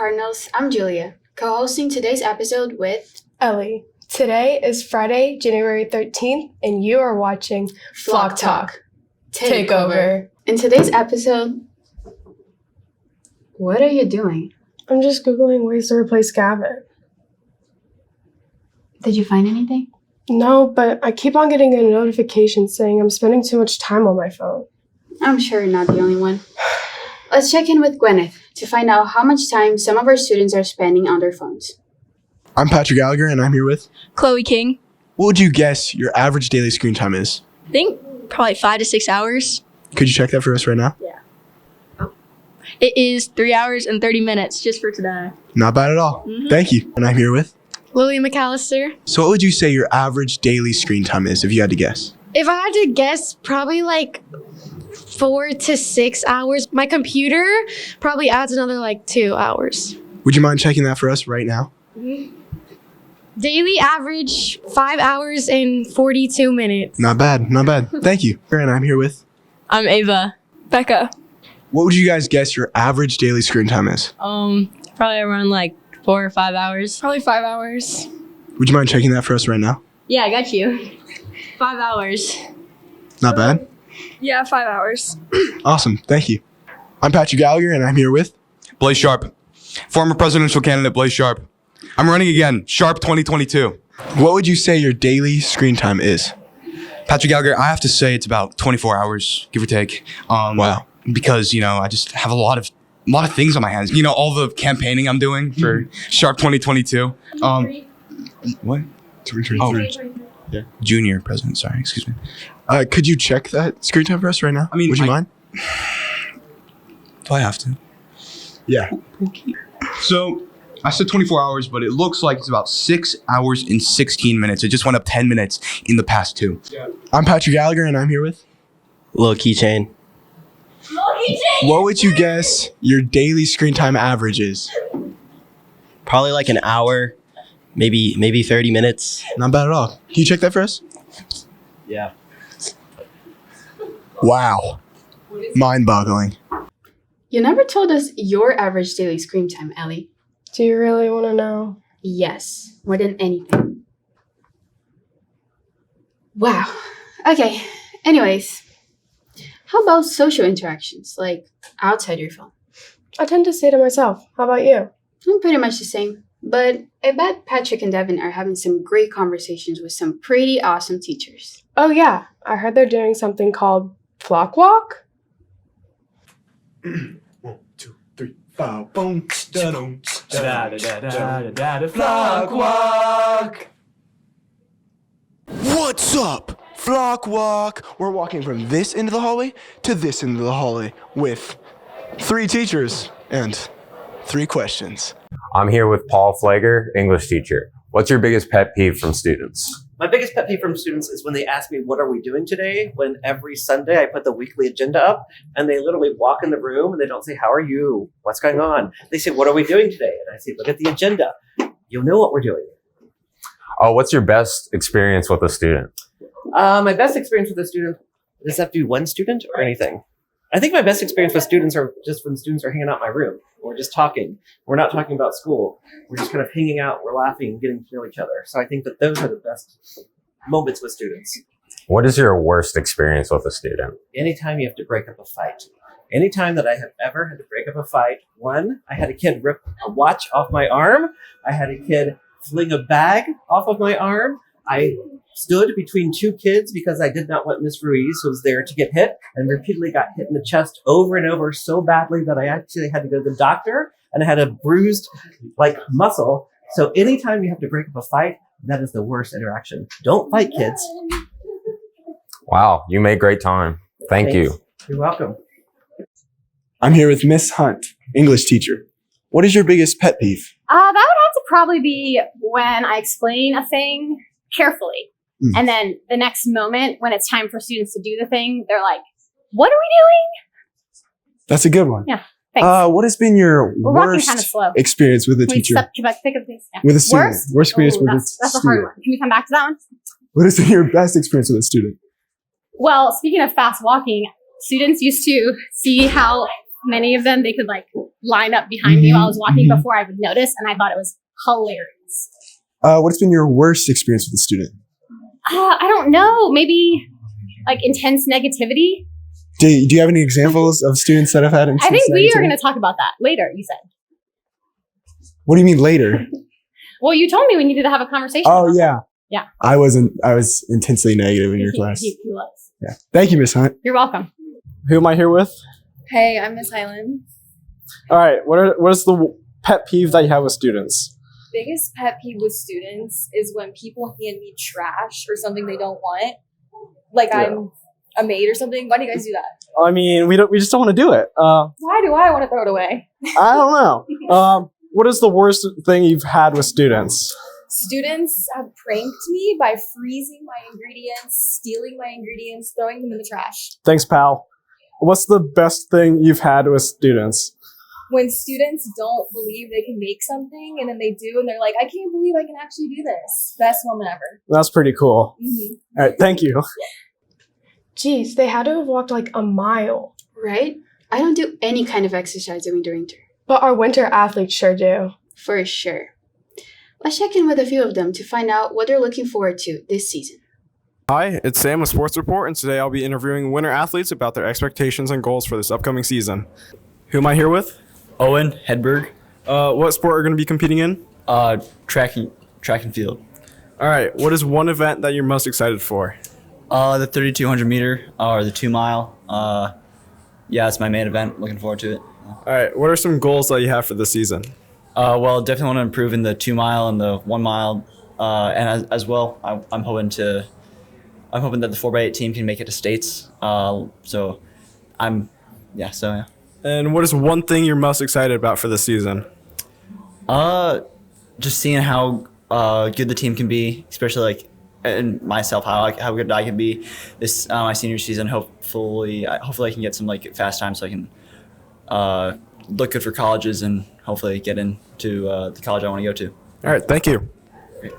Cardinals. I'm Julia, co-hosting today's episode with Ellie. Today is Friday, January 13th, and you are watching Flock Talk Takeover. In today's episode, what are you doing? I'm just Googling ways to replace Gavin. Did you find anything? No, but I keep on getting a notification saying I'm spending too much time on my phone. I'm sure you're not the only one. Let's check in with Gwyneth to find out how much time some of our students are spending on their phones. I'm Patrick Gallagher, and I'm here with Chloe King. What would you guess your average daily screen time is? I think probably 5 to 6 hours. Could you check that for us right now? Yeah. It is 3 hours and 30 minutes just for today. Not bad at all. Thank you. And I'm here with Lily McAllister. So what would you say your average daily screen time is if you had to guess? If I had to guess, probably like 4 to 6 hours. My computer probably adds another 2 hours. Would you mind checking that for us right now? Daily average 5 hours and 42 minutes. Not bad. Not bad. Thank you. And I'm here with I'm Ava. Becca. What would you guys guess your average daily screen time is? Probably around 4 or 5 hours. Probably 5 hours. Would you mind checking that for us right now? Yeah, I got you. 5 hours. Not bad. Yeah, 5 hours. Awesome. Thank you. I'm Patrick Gallagher, and I'm here with Blaze Sharp. Former presidential candidate Blaze Sharp. I'm running again. Sharp 2022. What would you say your daily screen time is? Patrick Gallagher, I have to say it's about 24 hours, give or take. Wow. Because, I just have a lot of things on my hands. All the campaigning I'm doing for Sharp 2022. What? 2023. Yeah. Junior president, sorry, excuse me. Could you check that screen time for us right now? Would you mind? Do I have to? Yeah. So I said 24 hours, but it looks like it's about 6 hours and 16 minutes. It just went up 10 minutes in the past 2. I'm Patrick Gallagher, and I'm here with Little Keychain. What would you guess your daily screen time average is? Probably an hour, maybe 30 minutes. Not bad at all. Can you check that for us? Yeah. Wow. Mind-boggling. You never told us your average daily screen time, Ellie. Do you really want to know? Yes, more than anything. Wow. Okay. Anyways, how about social interactions, outside your phone? I tend to stay to myself. How about you? I'm pretty much the same, but I bet Patrick and Devin are having some great conversations with some pretty awesome teachers. Oh yeah, I heard they're doing something called Flock Walk. 1, 2, 3, 4, boom. Flock walk. What's up? Flock walk. We're walking from this end of the hallway to this end of the hallway with 3 teachers and 3 questions. I'm here with Paul Flager, English teacher. What's your biggest pet peeve from students? My biggest pet peeve from students is when they ask me, what are we doing today? When every Sunday I put the weekly agenda up and they literally walk in the room and they don't say, how are you? What's going on? They say, what are we doing today? And I say, look at the agenda. You'll know what we're doing. Oh, what's your best experience with a student? My best experience with a student, does that have to be one student or anything? I think my best experience with students are just when students are hanging out in my room. We're just talking. We're not talking about school. We're just kind of hanging out. We're laughing, getting to know each other. So I think that those are the best moments with students. What is your worst experience with a student? Anytime you have to break up a fight. Anytime that I have ever had to break up a fight, one, I had a kid rip a watch off my arm. I had a kid fling a bag off of my arm. I stood between 2 kids because I did not want Miss Ruiz, who was there, to get hit, and repeatedly got hit in the chest over and over so badly that I actually had to go to the doctor, and I had a bruised muscle. So anytime you have to break up a fight, that is the worst interaction. Don't fight, kids. Wow, you made great time. Thank you. You're welcome. I'm here with Miss Hunt, English teacher. What is your biggest pet peeve? That would have to probably be when I explain a thing carefully. And then the next moment when it's time for students to do the thing, they're like, what are we doing? That's a good one. Yeah, thanks. What has been your We're walking worst kind of slow. experience with a teacher? Pick up these. Yeah. With a student. Worst experience with a That's a hard student. one. Can we come back to that one? What has been your best experience with a student? Well, speaking of fast walking, students used to see how many of them, they could like line up behind me while I was walking before I would notice, and I thought it was hilarious. What's been your worst experience with a student? I don't know. Maybe like intense negativity. Do you have any examples of students that have had intense I think we are negativity? going to talk about that later, you said. What do you mean later? Well, you told me we needed to have a conversation. Oh, about yeah. Yeah. I was intensely negative in your class. He was. Yeah. Thank you, Miss Hunt. You're welcome. Who am I here with? Hey, I'm Miss Highland. All right. What is the pet peeve that you have with students? Biggest pet peeve with students is when people hand me trash or something they don't want. Like I'm a maid or something. Why do you guys do that? I mean, we just don't want to do it. Why do I want to throw it away? I don't know. What is the worst thing you've had with students? Students have pranked me by freezing my ingredients, stealing my ingredients, throwing them in the trash. Thanks, pal. What's the best thing you've had with students? When students don't believe they can make something and then they do and they're like, I can't believe I can actually do this. Best moment ever. That's pretty cool. Mm-hmm. All right, thank you. Geez, they had to have walked like a mile. Right? I don't do any kind of exercise during the winter. But our winter athletes sure do. For sure. Let's check in with a few of them to find out what they're looking forward to this season. Hi, it's Sam with Sports Report, and today I'll be interviewing winter athletes about their expectations and goals for this upcoming season. Who am I here with? Owen Hedberg. What sport are you going to be competing in? Track and field. All right, what is one event that you're most excited for? The 3,200 meter or the 2 mile. Yeah, it's my main event. Looking forward to it. All right, what are some goals that you have for this season? Well, definitely want to improve in the 2 mile and the 1 mile, and as well, I'm hoping that the 4x8 team can make it to states. So. And what is one thing you're most excited about for this season? Just seeing how good the team can be, especially like and myself, how good I can be this my senior season. Hopefully I can get some like fast time so I can look good for colleges and hopefully get into the college I want to go to. All right, thank you. Great.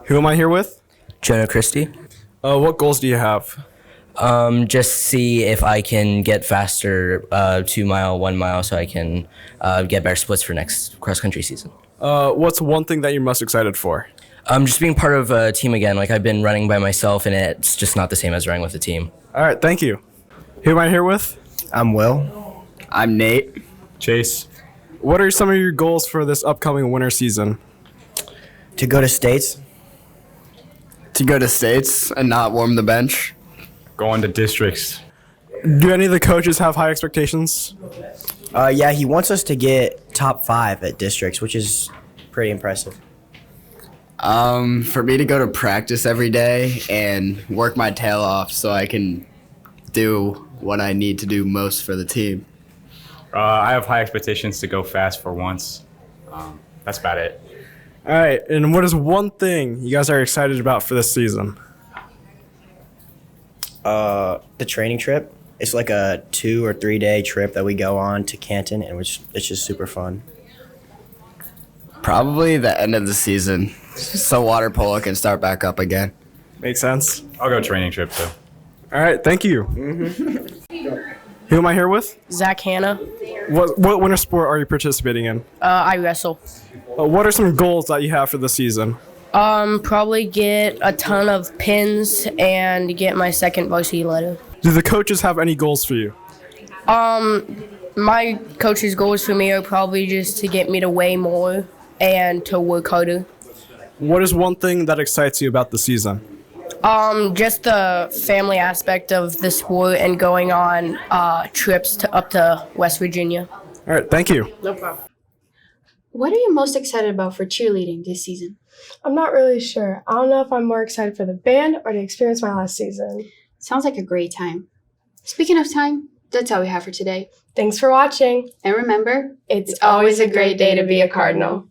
Who am I here with? Jonah Christie. What goals do you have? Just see if I can get faster 2 mile, 1 mile, so I can get better splits for next cross country season. What's one thing that you're most excited for? Just being part of a team again. Like I've been running by myself, and it's just not the same as running with a team. All right, thank you. Who am I here with? I'm Will. I'm Nate. Chase. What are some of your goals for this upcoming winter season? To go to states. To go to states and not warm the bench. Going to districts. Do any of the coaches have high expectations? Yeah, he wants us to get top 5 at districts, which is pretty impressive. For me to go to practice every day and work my tail off so I can do what I need to do most for the team. I have high expectations to go fast for once. That's about it. All right, and what is one thing you guys are excited about for this season? The training trip. It's like a 2 or 3 day trip that we go on to Canton, and it's just super fun. Probably the end of the season, so water polo can start back up again. Makes sense. I'll go training trip too. All right, thank you. Who am I here with? Zach Hanna. What winter sport are you participating in? I wrestle. What are some goals that you have for the season? Probably get a ton of pins and get my second varsity letter. Do the coaches have any goals for you? My coach's goals for me are probably just to get me to weigh more and to work harder. What is one thing that excites you about the season? Just the family aspect of the sport and going on trips up to West Virginia. All right, thank you. No problem. What are you most excited about for cheerleading this season? I'm not really sure. I don't know if I'm more excited for the band or to experience my last season. Sounds like a great time. Speaking of time, that's all we have for today. Thanks for watching. And remember, it's always a great day to be a Cardinal.